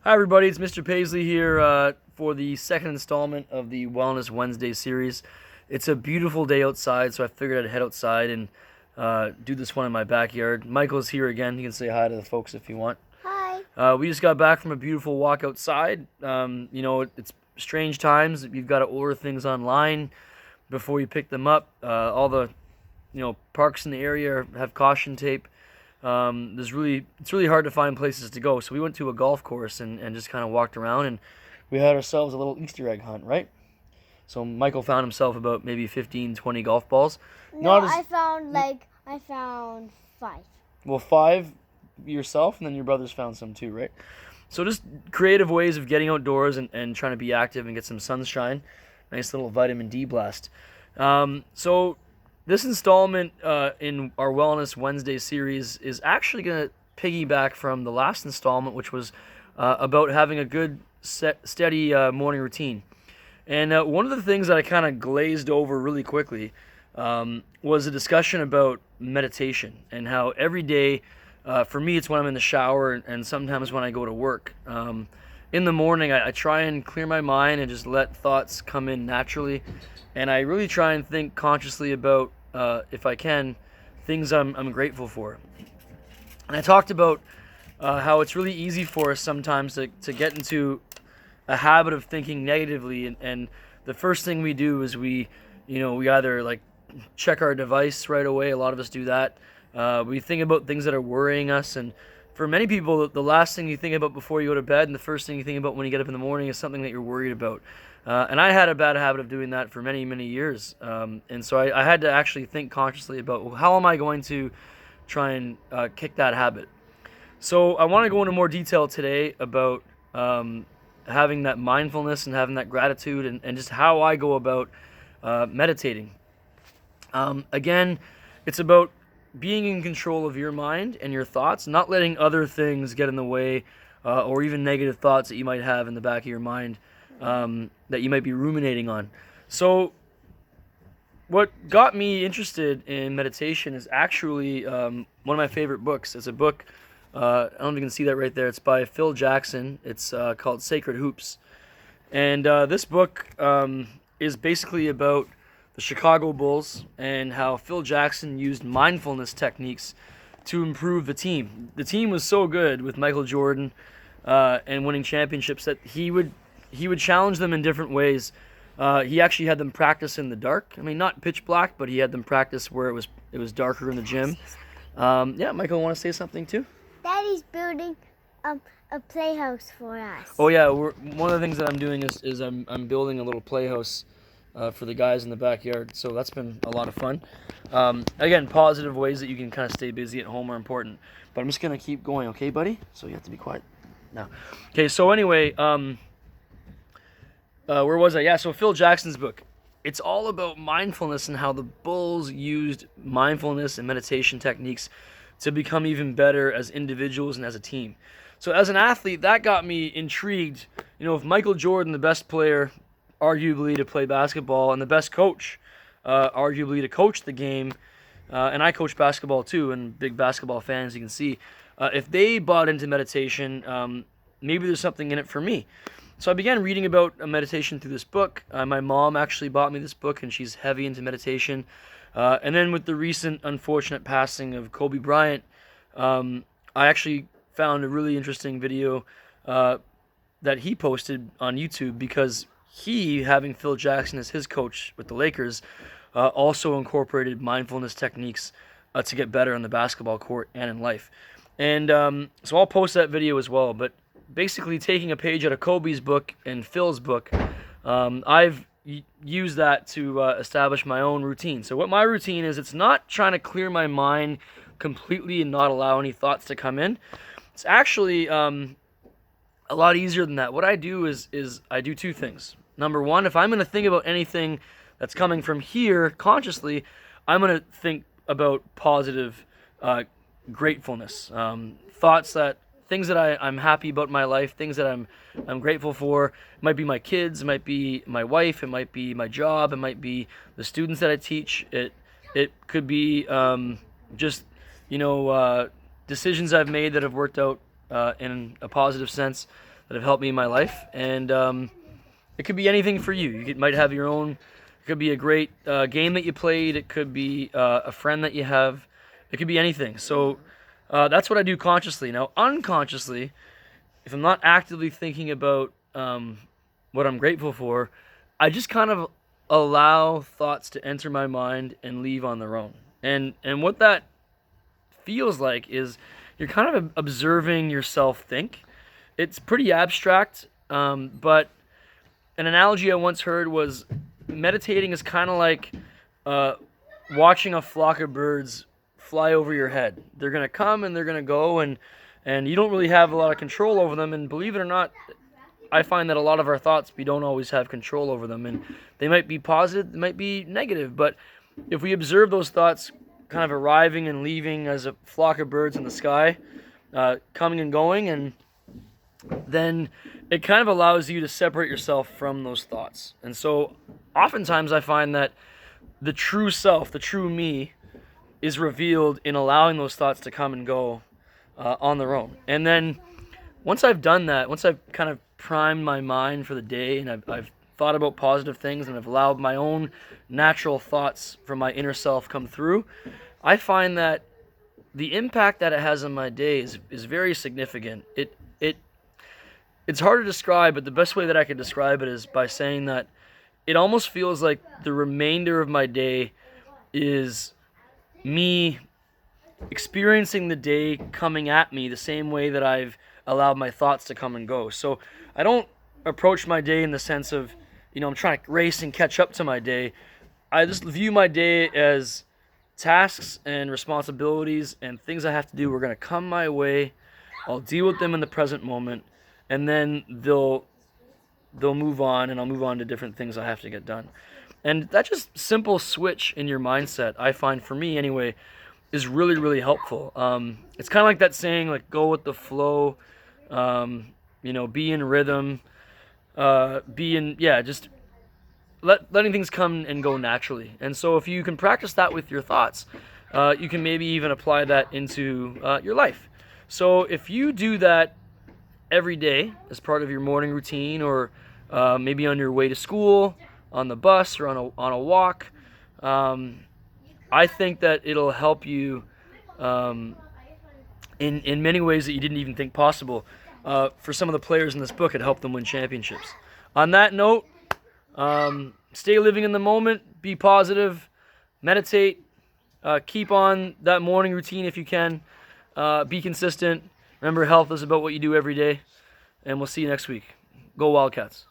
Hi, everybody. It's Mr. Paisley here for the second installment of the Wellness Wednesday series. It's a beautiful day outside, so I figured I'd head outside and do this one in my backyard. Michael's here again. You can say hi to the folks if you want. Hi. We just got back from a beautiful walk outside. It's strange times. You've got to order things online before you pick them up. All the parks in the area have caution tape. It's really hard to find places to go. So we went to a golf course and just kind of walked around, and we had ourselves a little Easter egg hunt, right? So Michael found himself about maybe 15, 20 golf balls. No, I found five. Well, five yourself, and then your brothers found some too, right? So just creative ways of getting outdoors and trying to be active and get some sunshine. Nice little vitamin D blast. So this installment in our Wellness Wednesday series is actually going to piggyback from the last installment, which was about having a good, steady morning routine. And one of the things that I kind of glazed over really quickly was a discussion about meditation and how every day, for me, it's when I'm in the shower and sometimes when I go to work. In the morning, I try and clear my mind and just let thoughts come in naturally. And I really try and think consciously about, if I can, things I'm grateful for. And I talked about how it's really easy for us sometimes to get into a habit of thinking negatively, and the first thing we do is we either like check our device right away. A lot of us do that. We think about things that are worrying us, and for many people, the last thing you think about before you go to bed and the first thing you think about when you get up in the morning is something that you're worried about. And I had a bad habit of doing that for many, many years. And so I had to actually think consciously about, well, how am I going to try and kick that habit? So I want to go into more detail today about having that mindfulness and having that gratitude and just how I go about meditating. Again, it's about being in control of your mind and your thoughts, not letting other things get in the way or even negative thoughts that you might have in the back of your mind that you might be ruminating on. So what got me interested in meditation is actually one of my favorite books. It's a book, I don't know if you can see that right there. It's by Phil Jackson. It's called Sacred Hoops. And this book is basically about the Chicago Bulls and how Phil Jackson used mindfulness techniques to improve the team. The team was so good with Michael Jordan and winning championships that he would challenge them in different ways. He actually had them practice in the dark. I mean, not pitch black, but he had them practice where it was darker in the gym. Yeah, Michael, want to say something too? Daddy's building a playhouse for us. Oh yeah, one of the things that I'm doing is I'm building a little playhouse for the guys in the backyard. So that's been a lot of fun. Again, positive ways that you can kind of stay busy at home are important. But I'm just gonna keep going, okay, buddy? So you have to be quiet now. Okay. So anyway, where was I? Yeah. So Phil Jackson's book. It's all about mindfulness and how the Bulls used mindfulness and meditation techniques to become even better as individuals and as a team. So as an athlete, that got me intrigued. If Michael Jordan, the best player, arguably to play basketball, and the best coach, arguably to coach the game, and I coach basketball too, and big basketball fan as you can see, if they bought into meditation, maybe there's something in it for me. So I began reading about meditation through this book. My mom actually bought me this book, and she's heavy into meditation. And then with the recent unfortunate passing of Kobe Bryant, I actually found a really interesting video that he posted on YouTube because he, having Phil Jackson as his coach with the Lakers, also incorporated mindfulness techniques to get better on the basketball court and in life. And so I'll post that video as well. But basically taking a page out of Kobe's book and Phil's book, I've use that to establish my own routine. So what my routine is, it's not trying to clear my mind completely and not allow any thoughts to come in. It's actually a lot easier than that. What I do is I do two things. Number one, if I'm going to think about anything that's coming from here consciously, I'm going to think about positive gratefulness, things that I'm happy about in my life, things that I'm grateful for. It might be my kids, it might be my wife, it might be my job, it might be the students that I teach. It could be just decisions I've made that have worked out in a positive sense. that have helped me in my life. And it could be anything for you. Might have your own. It could be a great game that you played. It could be a friend that you have. It could be anything. So that's what I do consciously. Now, unconsciously, if I'm not actively thinking about what I'm grateful for, I just kind of allow thoughts to enter my mind and leave on their own. And what that feels like is you're kind of observing yourself think. It's pretty abstract, but an analogy I once heard was meditating is kind of like watching a flock of birds fly over your head. They're gonna come and they're gonna go, and you don't really have a lot of control over them. And believe it or not, I find that a lot of our thoughts, we don't always have control over them, and they might be positive, they might be negative. But if we observe those thoughts kind of arriving and leaving as a flock of birds in the sky, coming and going, and then it kind of allows you to separate yourself from those thoughts. And so oftentimes I find that the true self, the true me, is revealed in allowing those thoughts to come and go on their own. And then once I've done that, once I've kind of primed my mind for the day, and I've thought about positive things, and I've allowed my own natural thoughts from my inner self come through, I find that the impact that it has on my day is very significant. It's hard to describe, but the best way that I can describe it is by saying that it almost feels like the remainder of my day is me experiencing the day coming at me the same way that I've allowed my thoughts to come and go. So I don't approach my day in the sense of, I'm trying to race and catch up to my day. I just view my day as tasks and responsibilities and things I have to do are going to come my way. I'll deal with them in the present moment, and then they'll move on, and I'll move on to different things I have to get done. And that just simple switch in your mindset, I find, for me anyway, is really, really helpful. It's kind of like that saying, like, go with the flow, be in rhythm, just letting things come and go naturally. And so if you can practice that with your thoughts, you can maybe even apply that into your life. So if you do that every day as part of your morning routine, or maybe on your way to school, on the bus, or on a walk, I think that it'll help you in many ways that you didn't even think possible. For some of the players in this book, it helped them win championships. On that note, stay living in the moment, be positive, meditate, keep on that morning routine if you can, be consistent. Remember, health is about what you do every day, and we'll see you next week. Go Wildcats.